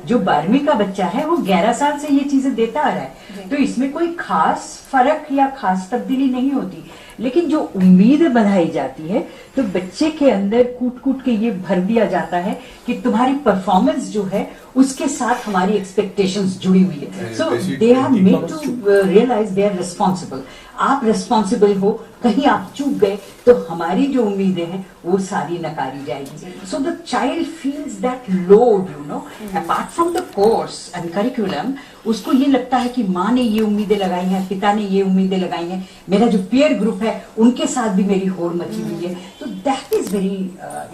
जो 12वीं का बच्चा है वो 11 साल से ये चीजें देता आ रहा है, तो इसमें कोई खास फर्क या खास तब्दीली नहीं होती। लेकिन जो उम्मीद बढ़ाई जाती है तो बच्चे के अंदर कूट कूट के ये भर दिया जाता है कि तुम्हारी परफॉर्मेंस जो है उसके साथ हमारी एक्सपेक्टेशंस जुड़ी हुई है। So they are made to realise they are responsible. आप रिस्पॉन्सिबल हो, कहीं आप चूक गए तो हमारी जो उम्मीदें हैं वो सारी नकारी जाएगी। So the child feels that load, you know, apart from the course and curriculum, उसको ये लगता है कि माँ ने ये उम्मीदें लगाई हैं, पिता ने ये उम्मीदें लगाई हैं, मेरा जो पीयर ग्रुप है उनके साथ भी मेरी होड़ मची हुई है, तो that is very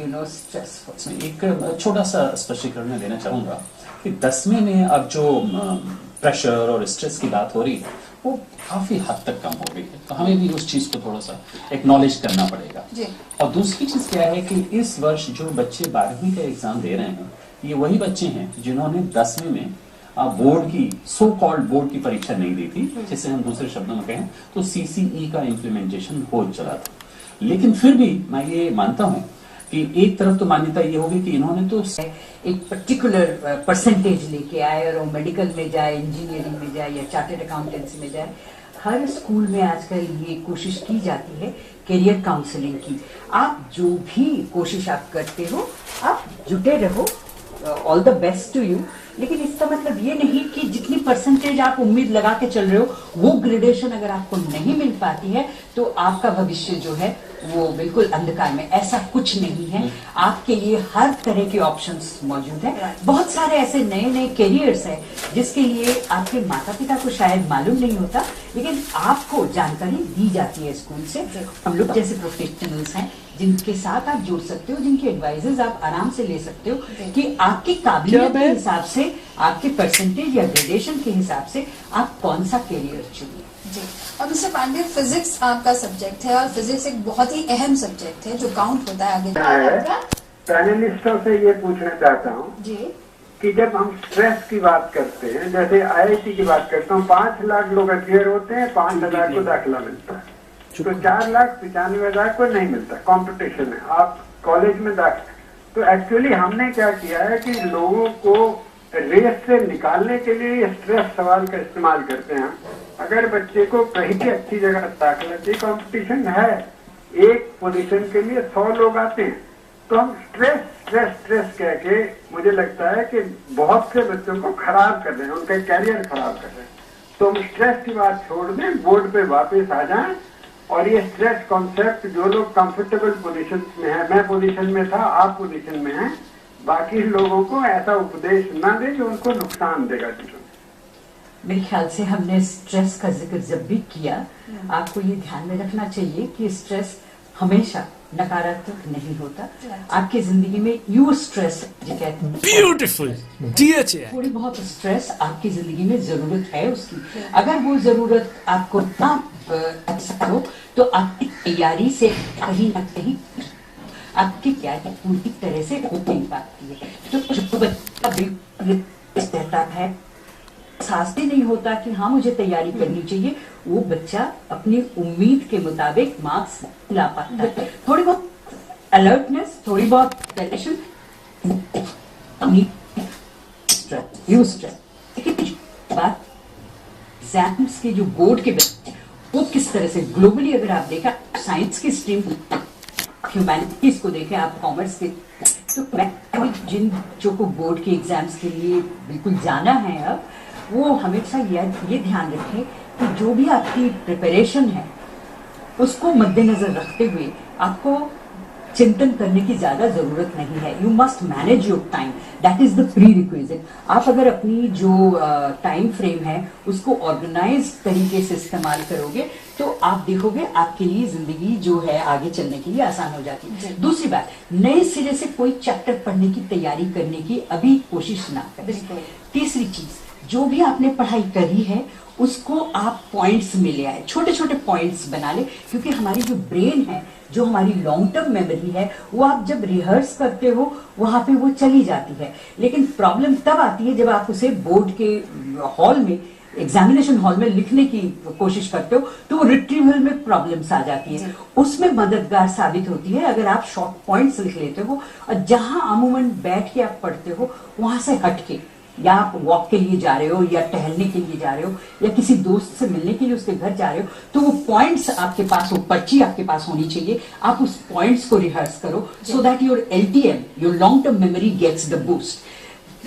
you know stressful. एक छोटा सा स्पष्टीकरण मैं देना चाहूंगा कि 10वीं में अब जो प्रेशर और स्ट्रेस की बात हो रही है वो काफी हद तक कम हो गई है, तो हमें भी उस चीज को थोड़ा सा एक्नॉलेज करना पड़ेगा। और दूसरी चीज क्या है कि इस वर्ष जो बच्चे 12वीं का एग्जाम दे रहे हैं ये वही बच्चे हैं जिन्होंने 10वीं में बोर्ड की सो कॉल्ड बोर्ड की परीक्षा नहीं दी थी, जिसे हम दूसरे शब्दों में कहें तो सीसीई का इम्प्लीमेंटेशन हो चला था। लेकिन फिर भी मैं ये मानता हूं कि एक तरफ तो मान्यता ये होगी कि इन्होंने तो एक पर्टिकुलर परसेंटेज लेके आए और वो मेडिकल में जाए, इंजीनियरिंग में जाए या चार्टर्ड अकाउंटेंसी में जाए। हर स्कूल में आजकल ये कोशिश की जाती है करियर काउंसलिंग की। आप जो भी कोशिश आप करते हो आप जुटे रहो, all the best to you. लेकिन इसका मतलब ये नहीं कि जितनी परसेंटेज आप उम्मीद लगा के चल रहे हो वो ग्रेडेशन अगर आपको नहीं मिल पाती है तो आपका भविष्य जो है वो बिल्कुल अंधकार में। ऐसा कुछ नहीं है, आपके लिए हर तरह के ऑप्शंस मौजूद हैं। बहुत सारे ऐसे नए नए कैरियर्स हैं जिसके लिए आपके माता पिता को शायद मालूम नहीं होता, लेकिन आपको जानकारी दी जाती है स्कूल से। हम लोग जैसे प्रोफेशनल्स हैं जिनके साथ आप जुड़ सकते हो, जिनके एडवाइजर्स आप आराम से ले सकते हो कि आपकी काबिलियत के हिसाब से, आपके परसेंटेज या ग्रेडेशन के हिसाब से आप कौन सा कैरियर चुनिए। जी। और मिस्टर पांडे, फिजिक्स आपका सब्जेक्ट है और फिजिक्स एक बहुत ही अहम सब्जेक्ट है जो काउंट होता है आगे। पैनलिस्टों से ये पूछना चाहता हूँ जी कि जब हम स्ट्रेस की बात करते हैं, जैसे आईआईटी की बात करता हूँ, 5 लाख लोग अपियर होते हैं, 5,000 को दाखिला मिलता है, तो 4,95,000 को नहीं मिलता। कंपटीशन है, आप कॉलेज में दाखिल। तो एक्चुअली हमने क्या किया है कि लोगों को रेस से निकालने के लिए स्ट्रेस सवाल का इस्तेमाल करते हैं। अगर बच्चे को कहीं भी अच्छी जगह दाखिला चाहिए, कंपटीशन है, एक पोजीशन के लिए 100 लोग आते हैं, तो हम स्ट्रेस स्ट्रेस स्ट्रेस कह के मुझे लगता है कि बहुत से बच्चों को खराब कर रहे हैं, उनका कैरियर खराब कर रहे हैं। तो हम स्ट्रेस की बात छोड़ दें, बोर्ड पे वापस आ जाएं और ये स्ट्रेस कॉन्सेप्ट जो लोग कंफर्टेबल पोजीशन में है, मैं पोजीशन में था, आप पोजीशन में हैं, बाकी लोगों को ऐसा उपदेश ना दे जो उनको नुकसान देगा जीवन। मेरे ख्याल से हमने स्ट्रेस का जिक्र जब भी किया, आपको ये ध्यान में रखना चाहिए कि स्ट्रेस हमेशा नकारात्मक नहीं होता। आपकी जिंदगी में यू स्ट्रेस ब्यूटीफुल DHA थोड़ी बहुत स्ट्रेस आपकी जिंदगी में जरूरत है उसकी। अगर वो जरूरत आपको ना हो तो आपकी तैयारी से कहीं ना कहीं आपकी तैयारी पूरी तरह से हो नहीं पाती है। तो जो बच्चा बिल्कुल रहता है, एहसास ही नहीं होता कि हाँ मुझे तैयारी करनी चाहिए, वो बच्चा अपनी उम्मीद के मुताबिक मार्क्स ला पाता है। थोड़ी बहुत अलर्टनेस, थोड़ी बहुत टेंशन, बात एग्जाम्स के जो बोर्ड के बच्चे वो किस तरह से ग्लोबली, अगर आप देखा साइंस की स्ट्रीम, ह्यूमैनिटीज को देखें, आप कॉमर्स के, तो मैं जिन बच्चों को बोर्ड के एग्जाम्स के लिए बिल्कुल जाना है अब, वो हमेशा ये ध्यान रखें कि जो भी आपकी प्रिपरेशन है उसको मद्देनजर रखते हुए आपको चिंतन करने की ज्यादा जरूरत नहीं है। You must manage your time, that is the pre requisite. आप अगर अपनी जो टाइम फ्रेम है उसको ऑर्गेनाइज तरीके से इस्तेमाल करोगे तो आप देखोगे आपके लिए जिंदगी जो है आगे चलने के लिए आसान हो जाती है। दूसरी बात, नए सिरे से कोई चैप्टर पढ़ने की तैयारी करने की अभी कोशिश ना करें। तीसरी चीज, जो भी आपने पढ़ाई करी है उसको आप पॉइंट्स में ले आए, छोटे छोटे पॉइंट्स बना ले, क्योंकि हमारी जो ब्रेन है, जो हमारी लॉन्ग टर्म मेमोरी है, वो आप जब रिहर्स करते हो वहां पे वो चली जाती है। लेकिन प्रॉब्लम तब आती है जब आप उसे बोर्ड के हॉल में, एग्जामिनेशन हॉल में लिखने की कोशिश करते हो तो वो रिट्रीवल में प्रॉब्लम्स आ जाती है। उसमें मददगार साबित होती है अगर आप शॉर्ट पॉइंट्स लिख लेते हो और जहां अमूमन बैठ के आप पढ़ते हो वहां से हटके या आप वॉक के लिए जा रहे हो या टहलने के लिए जा रहे हो या किसी दोस्त से मिलने के लिए उसके घर जा रहे हो, तो वो पॉइंट्स आपके पास, वो पर्ची आपके पास होनी चाहिए। आप उस पॉइंट्स को रिहर्स करो so that your LTM, your long term memory gets the boost.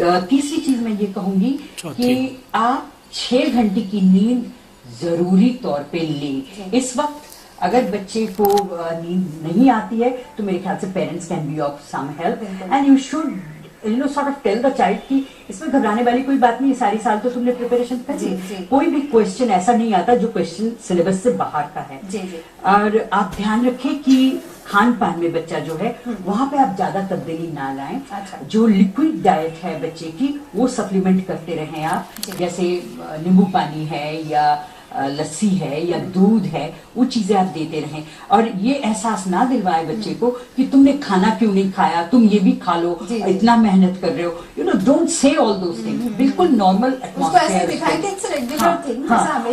तीसरी चीज मैं ये कहूंगी कि आप 6 घंटे की नींद जरूरी तौर पे लें। इस वक्त अगर बच्चे को नींद नहीं आती है तो मेरे ख्याल से parents can be of some help and you should sort of tell the child कि इसमें घबराने वाली कोई बात नहीं, सारी साल तो तुमने प्रिपरेशन कर ली, कोई भी क्वेश्चन ऐसा नहीं आता जो क्वेश्चन सिलेबस से बाहर का है। और आप ध्यान रखें कि खान पान में बच्चा जो है वहां पे आप ज्यादा तब्दीली ना लाएं। जो लिक्विड डाइट है बच्चे की वो सप्लीमेंट करते रहें आप, जैसे नींबू पानी है या लस्सी है या दूध है, वो चीजें आप देते रहें। और ये एहसास ना दिलवाए बच्चे को कि तुमने खाना क्यों नहीं खाया, तुम ये भी खा लो, इतना मेहनत कर रहे हो, don't say all those things. बिल्कुल नॉर्मल एटमॉस्फेयर,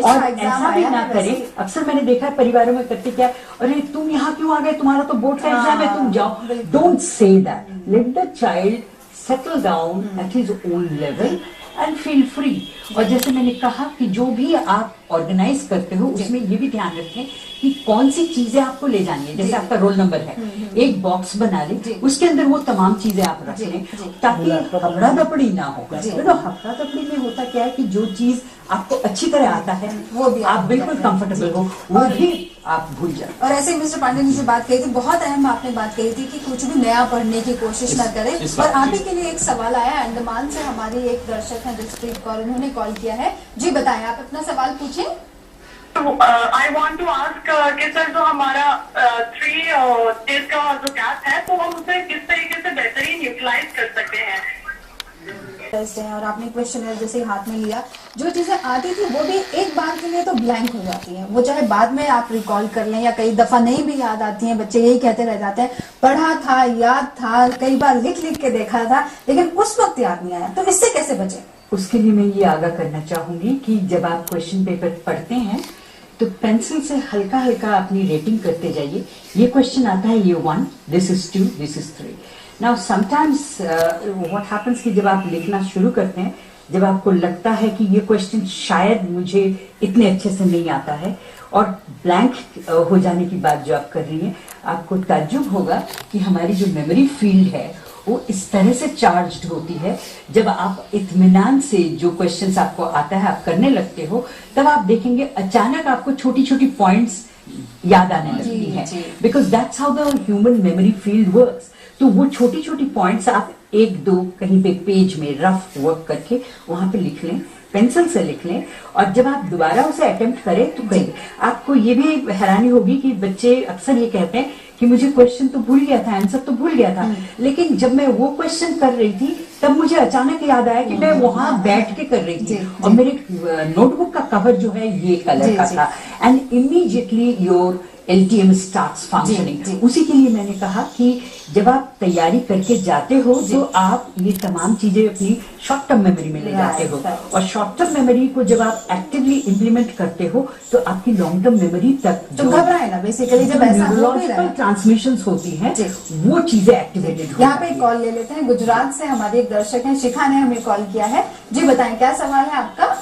और ऐसा भी ना करें। अक्सर मैंने देखा है परिवारों में करते क्या, अरे तुम यहाँ क्यों आ गए, तुम्हारा तो बोर्ड का एग्जाम है, तुम जाओ। Don't say that, let the child settle down at his own level and feel free. और जैसे मैंने कहा कि जो भी आप ऑर्गेनाइज करते हो उसमें ये भी ध्यान रखें कि कौन सी चीजें आपको ले जानी है। जैसे आपका रोल नंबर है, एक बॉक्स बना ले, उसके अंदर वो तमाम चीजें आप रख लें ताकि हफड़ा दपड़ी ना हो। हफड़ा दपड़ी में होता क्या है कि जो चीज आपको अच्छी तरह आता है वो भी आप बिल्कुल कंफर्टेबल हो, वो भी आप भूल जाए। और ऐसे ही मिस्टर पांडे ने जो बात कही थी, बहुत अहम आपने बात कही थी कि कुछ भी नया पढ़ने की कोशिश न करें। और आप ही के लिए एक सवाल आया अंडमान से, हमारी एक दर्शक है जसप्रीत कौर, उन्होंने कॉल किया है। जी बताएं, आप अपना सवाल पूछें। आई वॉन्ट टू आस्क कि सर जो हमारा 3 डेज का जो गैप है, तो हम उसे किस तरीके से बेहतरीन यूटिलाइज कर सकते हैं। और आपने क्वेश्चनर जैसे हाथ में लिया, जो चीजें आती थी वो भी एक बार के लिए तो ब्लैंक हो जाती हैं, वो चाहे बाद में आप रिकॉल कर लें या कई दफा नहीं भी याद आती हैं। बच्चे यही कहते रह जाते हैं, पढ़ा था, याद था, कई बार लिख लिख के देखा था, लेकिन उस वक्त याद नहीं आया। तो इससे कैसे बचें? उसके लिए मैं ये आगाह करना चाहूंगी कि जब आप क्वेश्चन पेपर पढ़ते हैं तो पेंसिल से हल्का हल्का अपनी रेटिंग करते जाइए। ये क्वेश्चन आता है, ये 1, this is 2, this is 3। Now sometimes what happens कि जब आप लिखना शुरू करते हैं, जब आपको लगता है कि ये क्वेश्चन शायद मुझे इतने अच्छे से नहीं आता है और ब्लैंक हो जाने की बात जो आप कर रही हैं, आपको ताज्जुब होगा कि हमारी जो मेमोरी फील्ड है वो इस तरह से चार्ज्ड होती है। जब आप इत्मीनान से जो क्वेश्चंस आपको आता है आप करने लगते हो, तब आप देखेंगे अचानक आपको छोटी छोटी पॉइंट्स याद आने लगती हैं, because that's how the human memory field works. तो वो छोटी छोटी पॉइंट्स आप 1-2 कहीं पे पेज में रफ वर्क करके वहां पे लिख लें, पेंसिल से लिख लें, और जब आप दोबारा उसे अटेम्प्ट करें तो कहीं आपको ये भी हैरानी होगी कि बच्चे अक्सर ये कहते हैं कि मुझे क्वेश्चन तो भूल गया था, आंसर तो भूल गया था, लेकिन जब मैं वो क्वेश्चन कर रही थी तब मुझे अचानक याद आया कि मैं वहां बैठ के कर रही थी और मेरे नोटबुक का कवर जो है ये कलर का था, and immediately your LTM starts functioning. उसी के लिए मैंने कहा कि जब आप तैयारी करके जाते हो तो आप ये तमाम चीजें अपनी शॉर्ट टर्म मेमोरी में ले जाते हो, और शॉर्ट टर्म मेमोरी को जब आप एक्टिवली इंप्लीमेंट करते हो तो आपकी लॉन्ग टर्म मेमोरी तक तो घबराए ना, बेसिकली जब ऐसा न्यूरोलॉजिकल ट्रांसमिशंस होती हैं वो चीजें एक्टिवेटेड हो। यहाँ पे एक कॉल ले लेते हैं। गुजरात से हमारे एक दर्शक हैं, शिखा ने हमें कॉल किया है। जी बताएं, क्या सवाल है आपका?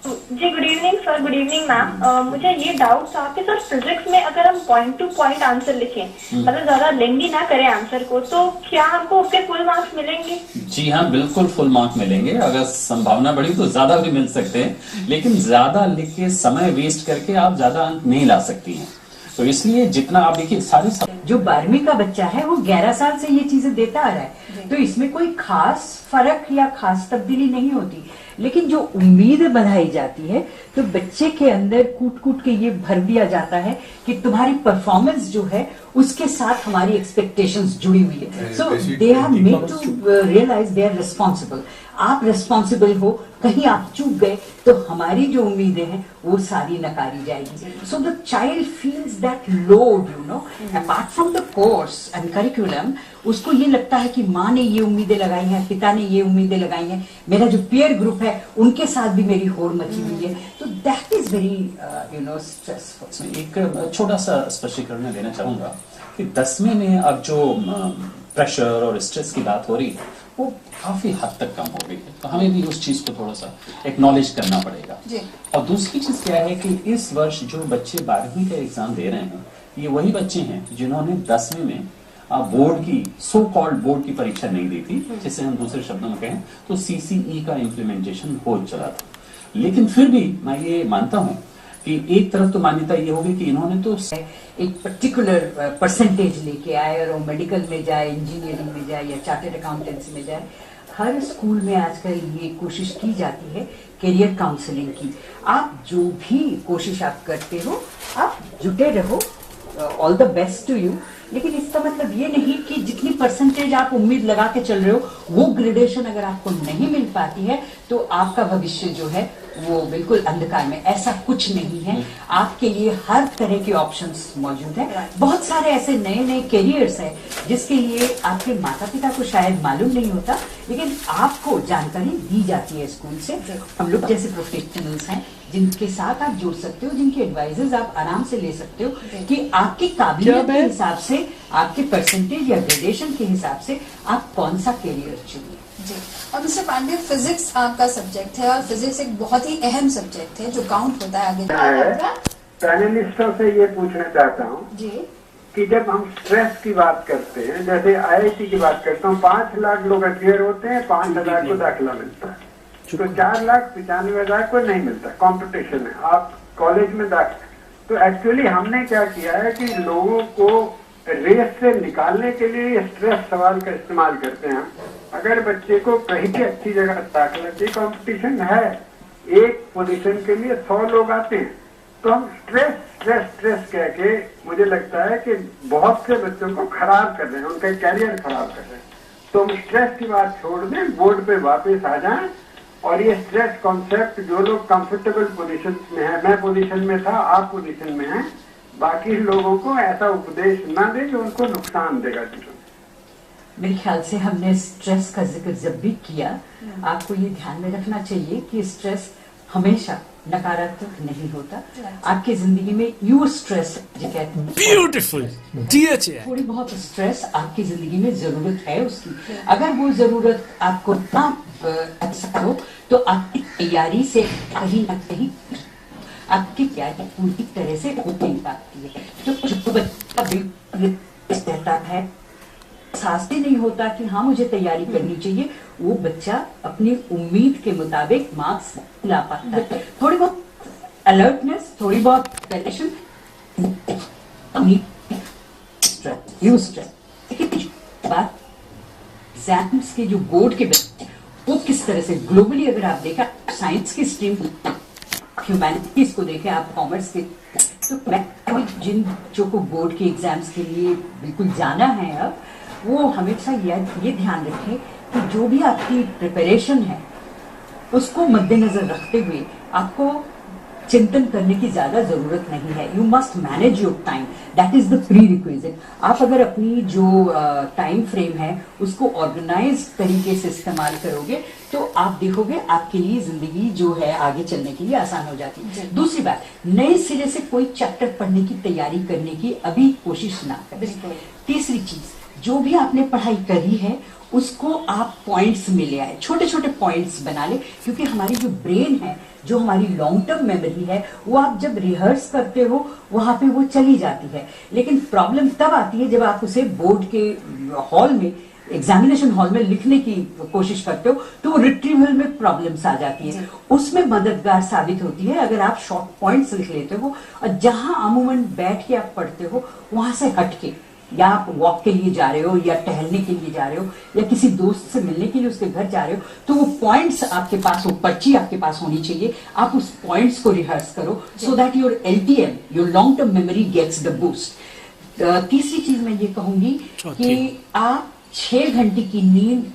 जी good evening sir. Good evening ma'am. मुझे ये डाउट था कि सर फिजिक्स में अगर हम पॉइंट टू पॉइंट आंसर लिखें, मतलब ज्यादा लेंदी ना करें आंसर को, तो क्या हमको उसके फुल मार्क्स मिलेंगे? जी हाँ, बिल्कुल फुल मार्क मिलेंगे। अगर संभावना बढ़ी तो ज्यादा भी मिल सकते हैं, लेकिन ज्यादा लिख के समय वेस्ट करके आप ज्यादा अंक नहीं ला सकती हैं। तो इसलिए जितना आप देखिए सारी जो 12वीं का बच्चा है वो 11 साल से ये चीजें देता आ रहा है, तो इसमें कोई खास फर्क या खास तब्दीली नहीं होती। लेकिन जो उम्मीद बढ़ाई जाती है तो बच्चे के अंदर कूट कूट के ये भर दिया जाता है कि तुम्हारी परफॉर्मेंस जो है उसके साथ हमारी एक्सपेक्टेशंस जुड़ी हुई है। So they are made to realise they are responsible. आप रिस्पॉन्सिबल हो, कहीं आप चूक गए तो हमारी जो उम्मीदें हैं वो सारी नकारी जाएगी। So the child feels that load, you know, apart from the course and curriculum, उसको ये लगता है कि माँ ने ये उम्मीदें लगाई हैं, पिता ने ये उम्मीदें लगाई हैं, मेरा जो पीयर ग्रुप है उनके साथ भी मेरी होड़ मची हुई है, तो that is very you know stressful. एक छोटा सा स्पष्टीकरण मैं देना चाहूंगा कि 10वीं में अब जो प्रेशर और स्ट्रेस की बात हो रही है वो काफी हद तक कम हो गई है। तो तो हमें भी उस चीज को थोड़ा सा एक्नॉलेज करना पड़ेगा। जी। और दूसरी चीज क्या है कि इस वर्ष जो बच्चे 12वीं का एग्जाम दे रहे हैं, ये वही बच्चे हैं जिन्होंने 10वीं में बोर्ड की सो कॉल्ड बोर्ड की परीक्षा नहीं दी थी, जिसे हम दूसरे शब्दों में कहें तो सीसीई का इम्प्लीमेंटेशन हो चला था। लेकिन फिर भी मैं ये मानता हूं कि एक तरफ तो मान्यता ये होगी कि इन्होंने तो एक पर्टिकुलर परसेंटेज लेके आए और वो मेडिकल में जाए, इंजीनियरिंग में जाए या चार्टर्ड अकाउंटेंसी में जाए। हर स्कूल में आजकल ये कोशिश की जाती है करियर काउंसलिंग की। आप जो भी कोशिश आप करते हो, आप जुटे रहो, all the best to you. लेकिन इसका मतलब ये नहीं कि जितनी परसेंटेज आप उम्मीद लगा के चल रहे हो, वो ग्रेडेशन अगर आपको नहीं मिल पाती है तो आपका भविष्य जो है वो बिल्कुल अंधकार में। ऐसा कुछ नहीं है, आपके लिए हर तरह के ऑप्शंस मौजूद हैं। बहुत सारे ऐसे नए नए कैरियर्स हैं जिसके लिए आपके माता पिता को शायद मालूम नहीं होता, लेकिन आपको जानकारी दी जाती है स्कूल से। हम लोग जैसे प्रोफेशनल्स हैं जिनके साथ आप जुड़ सकते हो, जिनके एडवाइजेज आप आराम से ले सकते हो कि आपकी काबिलियत के हिसाब से, आपके परसेंटेज या ग्रेडेशन के हिसाब से आप कौन सा कैरियर चुनिए। जी। और मिस्टर पांडे, फिजिक्स आपका सब्जेक्ट है और फिजिक्स एक बहुत ही अहम सब्जेक्ट है जो काउंट होता है आगे। पैनलिस्टों से ये पूछना चाहता हूँ जी कि जब हम स्ट्रेस की बात करते हैं, जैसे आईआईटी की बात करता हूँ, 5 लाख लोग क्लियर होते हैं, 5,000 को दाखिला मिलता है, तो 4,95,000 को नहीं मिलता। कंपटीशन है, आप कॉलेज में दाखिल। तो एक्चुअली हमने क्या किया है कि लोगों को रेस से निकालने के लिए स्ट्रेस सवाल का इस्तेमाल करते हैं। अगर बच्चे को कहीं भी अच्छी जगह दाखिला चाहिए, कंपटीशन है, एक पोजीशन के लिए 100 लोग आते हैं, तो हम स्ट्रेस स्ट्रेस स्ट्रेस कह के मुझे लगता है कि बहुत से बच्चों को खराब कर रहे हैं, उनका कैरियर खराब कर रहे हैं। तो हम स्ट्रेस की बात छोड़ दें, बोर्ड पे वापस आ जाएं और ये स्ट्रेस कॉन्सेप्ट जो लोग कंफर्टेबल पोजीशन में है, मैं पोजीशन में था, आप पोजीशन में हैं, बाकी लोगों को ऐसा उपदेश ना दे जो उनको नुकसान देगा जीवन में। मेरे ख्याल से हमने स्ट्रेस का जिक्र जब भी किया, आपको ये ध्यान में रखना चाहिए कि स्ट्रेस हमेशा नकारात्मक नहीं होता। आपकी जिंदगी में यू स्ट्रेस जो कहते हैं, ब्यूटीफुल DHA। थोड़ी बहुत स्ट्रेस आपकी जिंदगी में जरूरत है उसकी। अगर वो जरूरत आपको ना अच्छा हो तो आपकी तैयारी से कहीं ना कहीं आपकी तैयारी पूरी तरह से हो नहीं पाती है। तो जो बच्चा रहता है, एहसास ही नहीं होता कि हाँ मुझे तैयारी करनी चाहिए, वो बच्चा अपनी उम्मीद के मुताबिक मार्क्स ला पाता है। थोड़ी बहुत अलर्टनेस, थोड़ी बहुत टेंशन, बात एग्जाम्स के जो बोर्ड के बच्चे वो किस तरह से ग्लोबली, अगर आप देखा साइंस की स्ट्रीम, ह्यूमैनिटीज को देखें, आप कॉमर्स के, तो मैं जिन बच्चों को बोर्ड के एग्जाम्स के लिए बिल्कुल जाना है अब, वो हमेशा ये ध्यान रखें कि जो भी आपकी प्रिपरेशन है उसको मद्देनजर रखते हुए आपको चिंतन करने की ज्यादा जरूरत नहीं है। You must manage your time, that is the pre requisite. आप अगर अपनी जो टाइम फ्रेम है उसको ऑर्गेनाइज तरीके से इस्तेमाल करोगे तो आप देखोगे आपके लिए जिंदगी जो है आगे चलने के लिए आसान हो जाती है। दूसरी बात, नए सिरे से कोई चैप्टर पढ़ने की तैयारी करने की अभी कोशिश ना करें। तीसरी चीज, जो भी आपने पढ़ाई करी है उसको आप पॉइंट्स में ले आए, छोटे छोटे पॉइंट्स बना ले, क्योंकि हमारी जो ब्रेन है, जो हमारी लॉन्ग टर्म मेमोरी है, वो आप जब रिहर्स करते हो वहां पे वो चली जाती है। लेकिन प्रॉब्लम तब आती है जब आप उसे बोर्ड के हॉल में, एग्जामिनेशन हॉल में लिखने की कोशिश करते हो तो रिट्रीवल में प्रॉब्लम्स आ जाती है। उसमें मददगार साबित होती है अगर आप शॉर्ट पॉइंट्स लिख लेते हो और जहां अमूमन बैठ के आप पढ़ते हो वहां से हटके, या आप वॉक के लिए जा रहे हो या टहलने के लिए जा रहे हो या किसी दोस्त से मिलने के लिए उसके घर जा रहे हो, तो वो पॉइंट्स आपके पास, वो पर्ची आपके पास होनी चाहिए। आप उस पॉइंट्स को रिहर्स करो so that your LTM, your long term memory gets the boost. तीसरी चीज मैं ये कहूंगी कि आप 6 घंटे की नींद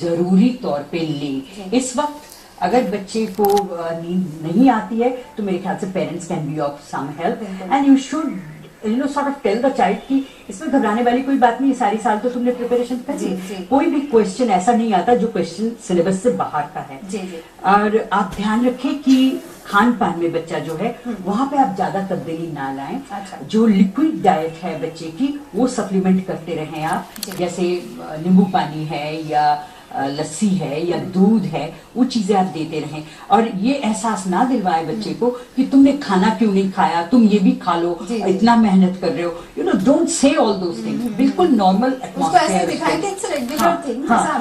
जरूरी तौर पे लें। इस वक्त अगर बच्चे को नींद नहीं आती है तो मेरे ख्याल से parents can be of some help and you should sort of tell the child कि इसमें घबराने वाली कोई बात नहीं है, सारी साल तो तुमने प्रिपरेशन कर ली, कोई भी क्वेश्चन ऐसा नहीं आता जो क्वेश्चन सिलेबस से बाहर का है। और आप ध्यान रखें कि खान पान में बच्चा जो है वहां पे आप ज्यादा तब्दीली ना लाएं। जो लिक्विड डाइट है बच्चे की वो सप्लीमेंट करते रहें आप, जैसे नींबू पानी है या लस्सी है या दूध है, वो चीजें आप देते रहें और ये एहसास ना दिलवाए बच्चे को कि तुमने खाना क्यों नहीं खाया, तुम ये भी खा लो, इतना मेहनत कर रहे हो, you know, don't say all those things. बिल्कुल नॉर्मल एटमॉस्फेयर,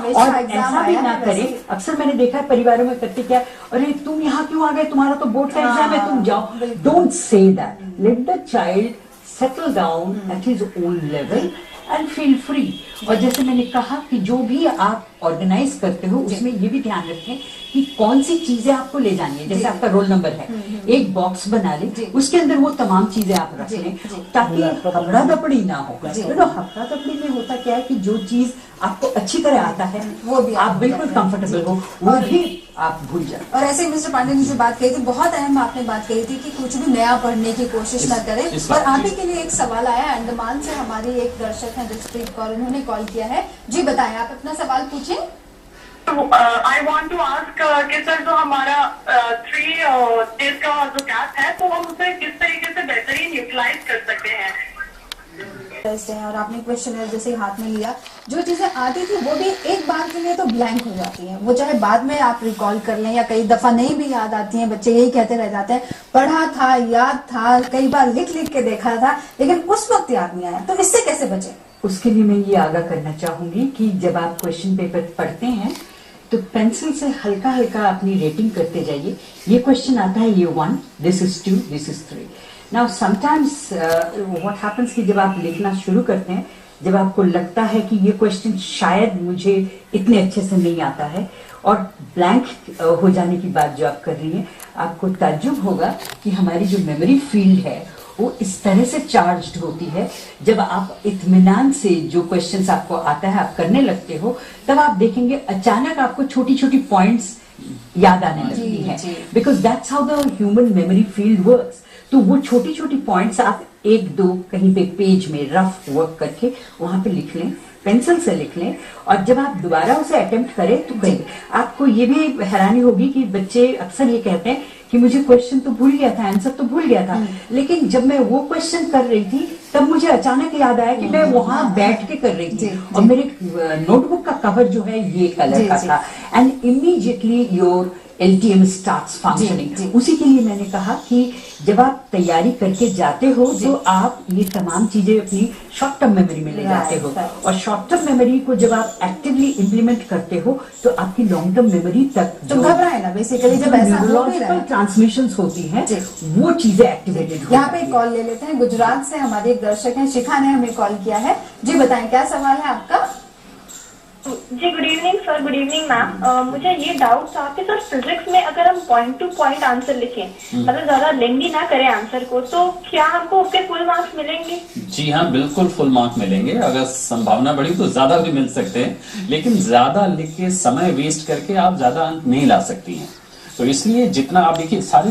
और ऐसा भी ना करें। अक्सर मैंने देखा है परिवारों में करते क्या, अरे तुम यहाँ क्यों आ गए, तुम्हारा तो बोर्ड का एग्जाम है, तुम जाओ। Don't say that, let the child settle down at his own level and feel free. और जैसे मैंने कहा कि जो भी आप ऑर्गेनाइज करते हो उसमें ये भी ध्यान रखें कि कौन सी चीजें आपको ले जानी है। जैसे आपका रोल नंबर है, एक बॉक्स बना ले, उसके अंदर वो तमाम चीजें आप रख लें ताकि हफड़ा दपड़ी ना हो। हफड़ा दपड़ी में होता क्या है कि जो चीज आपको अच्छी तरह आता है वो भी आप बिल्कुल कंफर्टेबल हो, वो भी आप भूल जाए। और ऐसे ही मिस्टर पांडे ने जो बात कही थी, बहुत अहम आपने बात कही थी कि कुछ भी नया पढ़ने की कोशिश ना करें। और आप ही के लिए एक सवाल आया अंडमान से, हमारी एक दर्शक है जसप्रीत कौर, उन्होंने कॉल किया है। जी बताएं, आप अपना सवाल पूछें। आई वॉन्ट टू आस्क कि सर जो हमारा 3 डेज का जो गैप है, तो हम उसे किस तरीके से बेहतरीन यूटिलाइज कर सकते हैं। और आपने क्वेश्चनर जैसे हाथ में लिया, जो चीजें आती थी वो भी एक बार के लिए तो ब्लैंक हो जाती हैं, वो चाहे बाद में आप रिकॉल कर लें या कई दफा नहीं भी याद आती हैं। बच्चे यही कहते रह जाते हैं, पढ़ा था, याद था, कई बार लिख लिख के देखा था, लेकिन उस वक्त याद नहीं आया। तो इससे कैसे बचें? उसके लिए मैं ये आगाह करना चाहूंगी कि जब आप क्वेश्चन पेपर पढ़ते हैं तो पेंसिल से हल्का हल्का अपनी रेटिंग करते जाइए। ये क्वेश्चन आता है, ये 1, this is 2, this is 3। Now sometimes what happens कि जब आप लिखना शुरू करते हैं, जब आपको लगता है कि ये क्वेश्चन शायद मुझे इतने अच्छे से नहीं आता है और ब्लैंक हो जाने की बात जो आप कर रही हैं, आपको ताज्जुब होगा कि हमारी जो मेमोरी फील्ड है वो इस तरह से चार्ज्ड होती है। जब आप इत्मीनान से जो क्वेश्चंस आपको आता है आप करने लगते हो, तब आप देखेंगे अचानक आपको छोटी छोटी पॉइंट्स याद आने लगती हैं, because that's how the human memory field works. तो वो छोटी छोटी पॉइंट्स आप 1-2 कहीं पे पेज में रफ वर्क करके वहां पे लिख लें, पेंसिल से लिख लें, और जब आप दोबारा उसे अटेम्प्ट करें तो कहीं आपको ये भी हैरानी होगी कि बच्चे अक्सर ये कहते हैं कि मुझे क्वेश्चन तो भूल गया था, आंसर तो भूल गया था, लेकिन जब मैं वो क्वेश्चन कर रही थी तब मुझे अचानक याद आया कि मैं वहां बैठ के कर रही थी और मेरे नोटबुक का कवर जो है ये कलर का था, and immediately your LTM starts functioning. उसी के लिए मैंने कहा कि जब आप तैयारी करके जाते हो तो आप ये तमाम चीजें अपनी शॉर्ट टर्म मेमोरी में ले जाते हो, और शॉर्ट टर्म मेमोरी को जब आप एक्टिवली इम्प्लीमेंट करते हो तो आपकी लॉन्ग टर्म मेमोरी तक तो घबराए ना, बेसिकली जब ऐसा न्यूरोलॉजिकल ट्रांसमिशंस होती हैं वो चीजें एक्टिवेटेड हो। यहाँ पे एक कॉल ले लेते हैं। गुजरात से हमारे एक दर्शक हैं, शिखा ने हमें कॉल किया है। जी बताएं, क्या सवाल है आपका? जी good evening sir, good evening ma'am. मुझे ये डाउट था कि सर फिजिक्स में अगर हम पॉइंट टू पॉइंट आंसर लिखें, मतलब ज्यादा लेंदी ना करें आंसर को, तो क्या हमको उसके फुल मार्क्स मिलेंगे? जी हाँ, बिल्कुल फुल मार्क मिलेंगे। अगर संभावना बढ़ी तो ज्यादा भी मिल सकते हैं, लेकिन ज्यादा लिख के समय वेस्ट करके आप ज्यादा अंक नहीं ला सकती हैं। तो इसलिए जितना आप देखिए सारी